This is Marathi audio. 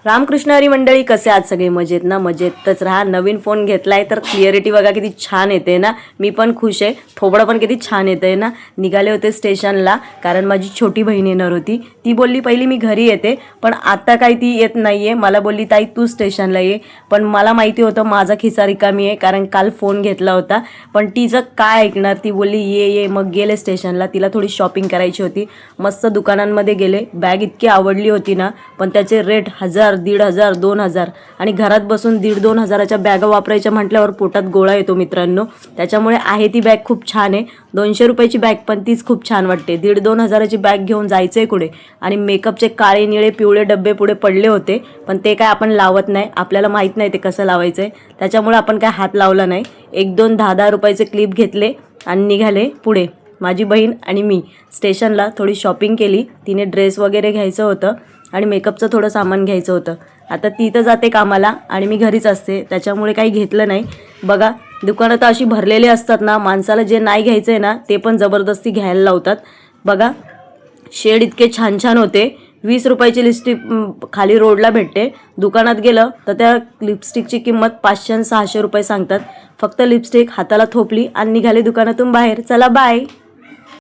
रामकृष्ण हरी मंडळी, कसे आज सगळे मजेत ना? मजेतच राहा. नवीन फोन घेतलाय तर क्लिअरिटी बघा किती छान येते ना. मी पण खुश आहे. थोबडं पण किती छान येतंय ना. निघाले होते स्टेशनला कारण माझी छोटी बहीण येणार होती. ती बोलली पहिली मी घरी येते, पण आता काही ती येत नाहीये. मला बोलली ताई तू स्टेशनला ये, पण मला माहिती होतं माझा खिसा रिकामी आहे कारण काल फोन घेतला होता. पण तिचं काय ऐकणार, ती बोलली ये ये. मग गेले स्टेशनला. तिला थोडी शॉपिंग करायची होती. मस्त दुकानांमध्ये गेले. बॅग इतकी आवडली होती ना, पण त्याचे रेट 1000, 1500, 2000 आणि घरात बसून 1,500-2 हजाराच्या बॅगा वापरायच्या म्हटल्यावर पोटात गोळा येतो मित्रांनो. त्याच्यामुळे आहे ती बॅग खूप छान आहे. 200 रुपयाची बॅग पण तीच खूप छान वाटते. 1,500-2 हजाराची बॅग घेऊन जायचंय कुठे? आणि मेकअपचे काळे निळे पिवळे डब्बे पुढे पडले होते, पण ते काय आपण लावत नाही. आपल्याला माहीत नाही ते कसं लावायचंय, त्याच्यामुळे आपण काय हात लावला नाही. 1-2 10-10 रुपयाचे क्लिप घेतले आणि निघाले पुढे. माझी बहीण आणि मी स्टेशनला थोडी शॉपिंग केली. तिने ड्रेस वगैरे घ्यायचं होतं आणि मेकअपचं थोडं सामान घ्यायचं होतं. आता ती तर जाते कामाला आणि मी घरीच असते, त्याच्यामुळे काही घेतलं नाही. बघा दुकानं तर अशी भरलेली असतात ना, माणसाला जे नाही घ्यायचं आहे ना ते पण जबरदस्ती घ्यायला लावतात. बघा शेड इतके छान छान होते. 20 रुपयाची लिपस्टिक खाली रोडला भेटते. दुकानात गेलं तर त्या लिपस्टिकची किंमत 500 आणि 600 रुपये सांगतात. फक्त लिपस्टिक हाताला थोपली आणि निघाली दुकानातून बाहेर. चला बाय.